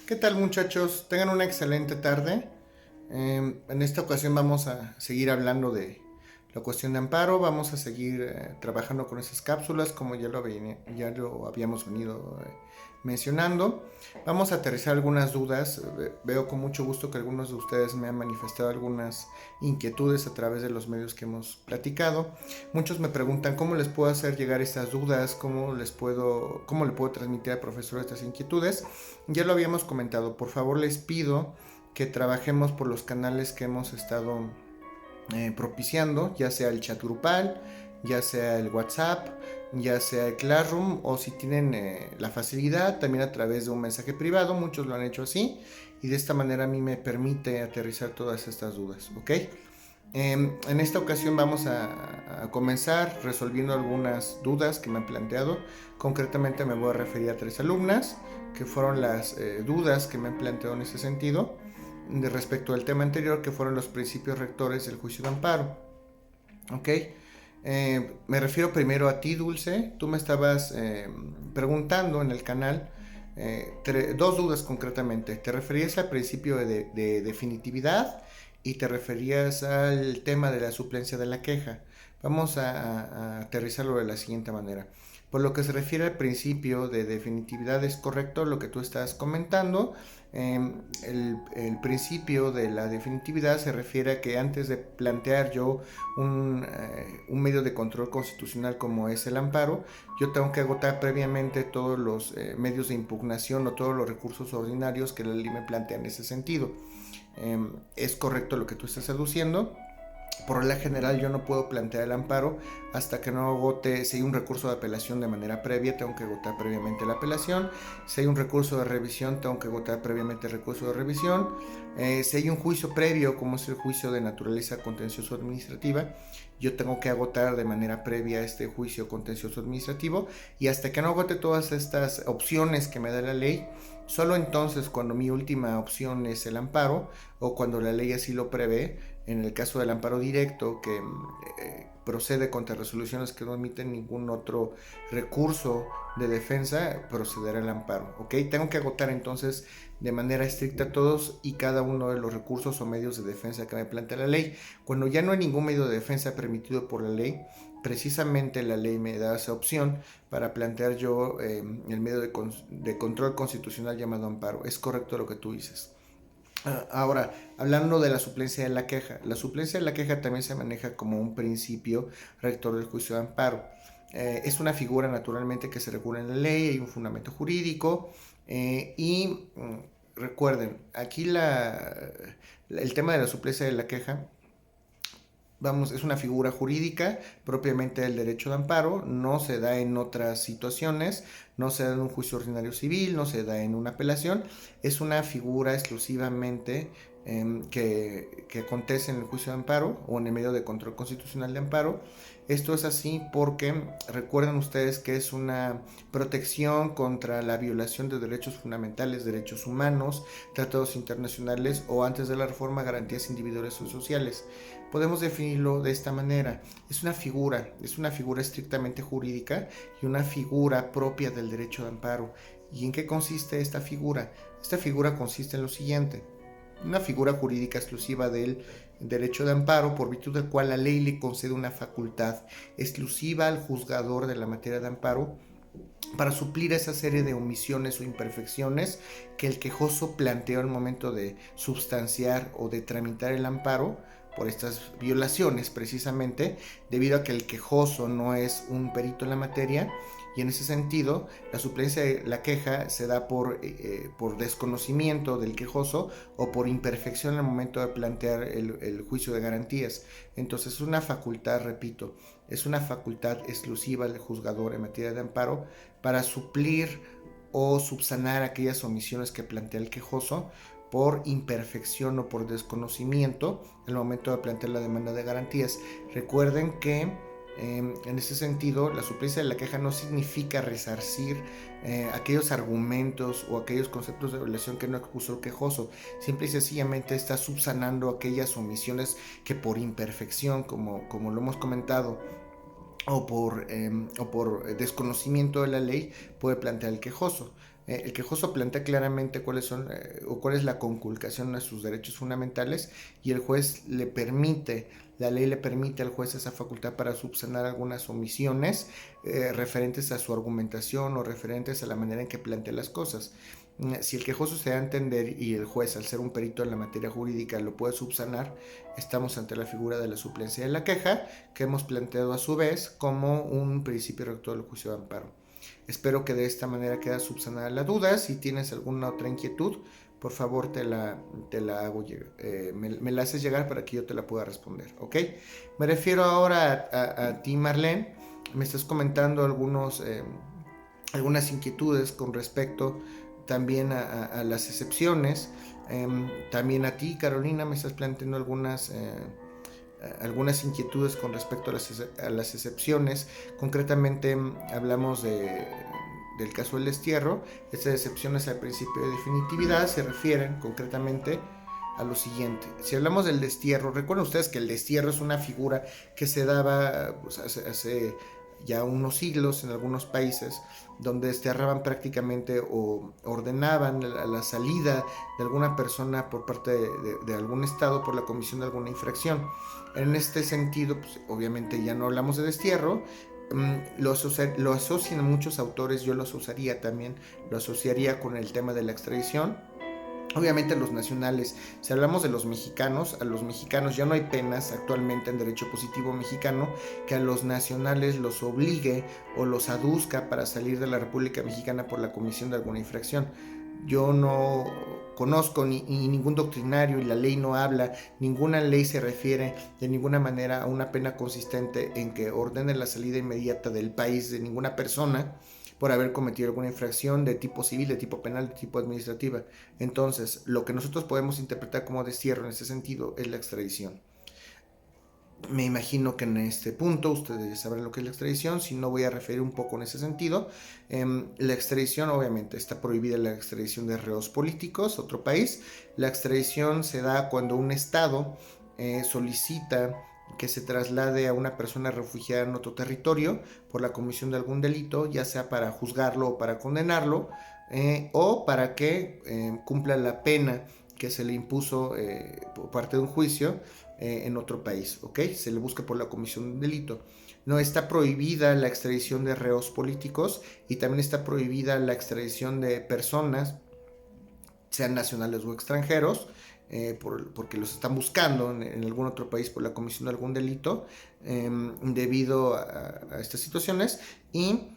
¿Qué tal, muchachos? Tengan una excelente tarde. En esta ocasión vamos a seguir hablando de la cuestión de amparo. Vamos a seguir trabajando con esas cápsulas como ya lo habíamos venido mencionando. Vamos a aterrizar algunas dudas. Veo con mucho gusto que algunos de ustedes me han manifestado algunas inquietudes a través de los medios que hemos platicado. Muchos me preguntan cómo les puedo hacer llegar estas dudas, cómo le puedo transmitir al profesor estas inquietudes. Ya lo habíamos comentado, por favor les pido que trabajemos por los canales que hemos estado propiciando, ya sea el chat grupal, ya sea el WhatsApp, ya sea el Classroom, o si tienen la facilidad, también a través de un mensaje privado. Muchos lo han hecho así y de esta manera a mí me permite aterrizar todas estas dudas, ¿ok? En esta ocasión vamos a comenzar resolviendo algunas dudas que me han planteado. Concretamente me voy a referir a 3 alumnas, que fueron las dudas que me han planteado en ese sentido, de respecto al tema anterior, que fueron los principios rectores del juicio de amparo. ¿Ok? Me refiero primero a ti, Dulce. Tú me estabas preguntando en el canal dos dudas concretamente. Te referías al principio de definitividad y te referías al tema de la suplencia de la queja. Vamos a aterrizarlo de la siguiente manera. Por lo que se refiere al principio de definitividad, es correcto lo que tú estás comentando. El principio de la definitividad se refiere a que antes de plantear yo un medio de control constitucional como es el amparo, yo tengo que agotar previamente todos los medios de impugnación o todos los recursos ordinarios que la ley me plantea en ese sentido. Es correcto lo que tú estás aduciendo. Por regla general yo no puedo plantear el amparo hasta que no agote. Si hay un recurso de apelación de manera previa, tengo que agotar previamente la apelación. Si hay un recurso de revisión, tengo que agotar previamente el recurso de revisión. Si hay un juicio previo, como es el juicio de naturaleza contencioso administrativa, yo tengo que agotar de manera previa este juicio contencioso administrativo, y hasta que no agote todas estas opciones que me da la ley, solo entonces, cuando mi última opción es el amparo, o cuando la ley así lo prevé, en el caso del amparo directo, que procede contra resoluciones que no emiten ningún otro recurso de defensa, procederá el amparo, ¿ok? Tengo que agotar entonces de manera estricta todos y cada uno de los recursos o medios de defensa que me plantea la ley. Cuando ya no hay ningún medio de defensa permitido por la ley, precisamente la ley me da esa opción para plantear yo el medio de control constitucional llamado amparo. Es correcto lo que tú dices. Ahora, hablando de la suplencia de la queja, la suplencia de la queja también se maneja como un principio rector del juicio de amparo. Es una figura naturalmente que se regula en la ley, hay un fundamento jurídico recuerden, aquí el tema de la suplencia de la queja, vamos, es una figura jurídica propiamente del derecho de amparo, no se da en otras situaciones, no se da en un juicio ordinario civil, no se da en una apelación, es una figura exclusivamente que acontece en el juicio de amparo o en el medio de control constitucional de amparo. Esto es así porque recuerden ustedes que es una protección contra la violación de derechos fundamentales, derechos humanos, tratados internacionales o, antes de la reforma, garantías individuales o sociales. Podemos definirlo de esta manera: es una figura estrictamente jurídica y una figura propia del derecho de amparo. ¿Y en qué consiste esta figura? Esta figura consiste en lo siguiente: una figura jurídica exclusiva del derecho de amparo, por virtud del cual la ley le concede una facultad exclusiva al juzgador de la materia de amparo para suplir esa serie de omisiones o imperfecciones que el quejoso planteó al momento de substanciar o de tramitar el amparo por estas violaciones, precisamente debido a que el quejoso no es un perito en la materia. Y en ese sentido, la suplencia de la queja se da por desconocimiento del quejoso o por imperfección en el momento de plantear el juicio de garantías. Entonces es una facultad, repito, es una facultad exclusiva del juzgador en materia de amparo para suplir o subsanar aquellas omisiones que plantea el quejoso por imperfección o por desconocimiento en el momento de plantear la demanda de garantías. Recuerden que en ese sentido, la suplencia de la queja no significa resarcir aquellos argumentos o aquellos conceptos de violación que no expuso el quejoso. Simple y sencillamente está subsanando aquellas omisiones que por imperfección, como lo hemos comentado, o por desconocimiento de la ley, puede plantear el quejoso. El quejoso plantea claramente cuáles son o cuál es la conculcación a sus derechos fundamentales, y el juez le permite, la ley le permite al juez esa facultad para subsanar algunas omisiones referentes a su argumentación o referentes a la manera en que plantea las cosas. Si el quejoso se da a entender y el juez, al ser un perito en la materia jurídica, lo puede subsanar, estamos ante la figura de la suplencia de la queja, que hemos planteado a su vez como un principio rector del juicio de amparo. Espero que de esta manera quede subsanada la duda. Si tienes alguna otra inquietud, por favor te la hago llegar, me la haces llegar para que yo te la pueda responder, ¿ok? Me refiero ahora a ti, Marlene. Me estás comentando algunas inquietudes con respecto también a las excepciones. También a ti, Carolina, me estás planteando algunas inquietudes con respecto a las excepciones. Concretamente hablamos del caso del destierro. Estas excepciones al principio de definitividad se refieren concretamente a lo siguiente. Si hablamos del destierro, recuerden ustedes que el destierro es una figura que se daba pues, hace ya unos siglos en algunos países, donde desterraban prácticamente o ordenaban la salida de alguna persona por parte de algún estado por la comisión de alguna infracción. En este sentido, pues, obviamente ya no hablamos de destierro. Lo asocian muchos autores, yo lo asociaría también, lo asociaría con el tema de la extradición. Obviamente los nacionales, si hablamos de los mexicanos, a los mexicanos ya no hay penas actualmente en derecho positivo mexicano que a los nacionales los obligue o los aduzca para salir de la República Mexicana por la comisión de alguna infracción. Yo no conozco ni ningún doctrinario, y la ley no habla, ninguna ley se refiere de ninguna manera a una pena consistente en que ordene la salida inmediata del país de ninguna persona por haber cometido alguna infracción de tipo civil, de tipo penal, de tipo administrativa. Entonces, lo que nosotros podemos interpretar como destierro en ese sentido es la extradición. Me imagino que en este punto ustedes sabrán lo que es la extradición, si no voy a referir un poco en ese sentido. La extradición, obviamente, está prohibida la extradición de reos políticos a otro país. La extradición se da cuando un estado solicita que se traslade a una persona refugiada en otro territorio por la comisión de algún delito, ya sea para juzgarlo o para condenarlo, o para que cumpla la pena que se le impuso por parte de un juicio en otro país, ¿ok? Se le busca por la comisión de un delito. No está prohibida la extradición de reos políticos, y también está prohibida la extradición de personas, sean nacionales o extranjeros, porque los están buscando en algún otro país por la comisión de algún delito debido a estas situaciones. Y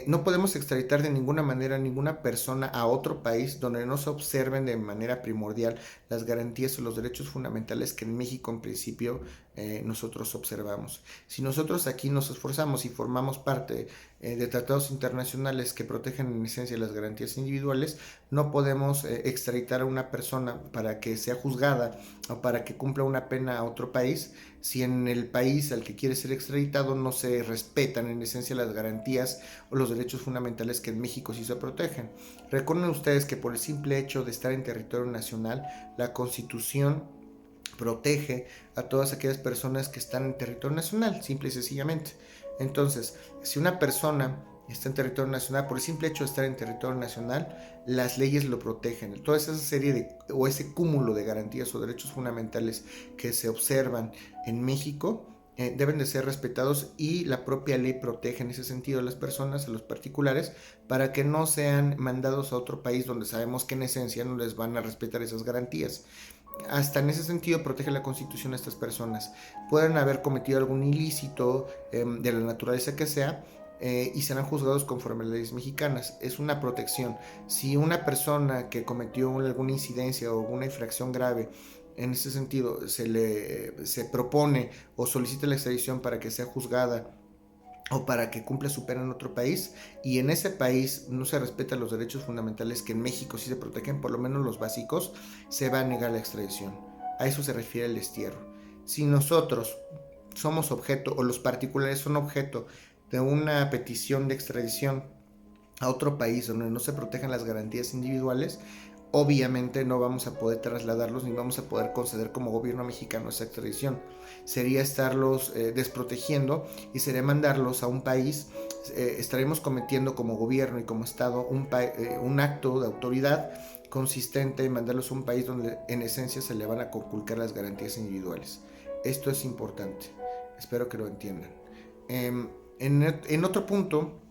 no podemos extraditar de ninguna manera a ninguna persona a otro país donde no se observen de manera primordial las garantías o los derechos fundamentales que en México en principio nosotros observamos. Si nosotros aquí nos esforzamos y formamos parte de tratados internacionales que protegen en esencia las garantías individuales, no podemos extraditar a una persona para que sea juzgada o para que cumpla una pena a otro país si en el país al que quiere ser extraditado no se respetan en esencia las garantías o los derechos fundamentales que en México sí se protegen. Recuerden ustedes que por el simple hecho de estar en territorio nacional, la Constitución protege a todas aquellas personas que están en territorio nacional, simple y sencillamente. Entonces, si una persona está en territorio nacional, por el simple hecho de estar en territorio nacional, las leyes lo protegen. Toda esa serie o ese cúmulo de garantías o derechos fundamentales que se observan en México deben de ser respetados, y la propia ley protege en ese sentido a las personas, a los particulares, para que no sean mandados a otro país donde sabemos que en esencia no les van a respetar esas garantías. Hasta en ese sentido protege la Constitución a estas personas. Pueden haber cometido algún ilícito de la naturaleza que sea, y serán juzgados conforme a las leyes mexicanas. Es una protección. Si una persona que cometió alguna incidencia o alguna infracción grave, en ese sentido se propone o solicita la extradición para que sea juzgada o para que cumpla su pena en otro país, y en ese país no se respetan los derechos fundamentales que en México sí se protegen, por lo menos los básicos, se va a negar la extradición. A eso se refiere el destierro. Si nosotros somos objeto, o los particulares son objeto de una petición de extradición a otro país donde no se protejan las garantías individuales, obviamente no vamos a poder trasladarlos ni vamos a poder conceder como gobierno mexicano esa extradición. Sería estarlos desprotegiendo y sería mandarlos a un país. Estaremos cometiendo como gobierno y como Estado un acto de autoridad consistente en mandarlos a un país donde en esencia se le van a conculcar las garantías individuales. Esto es importante. Espero que lo entiendan. En otro punto,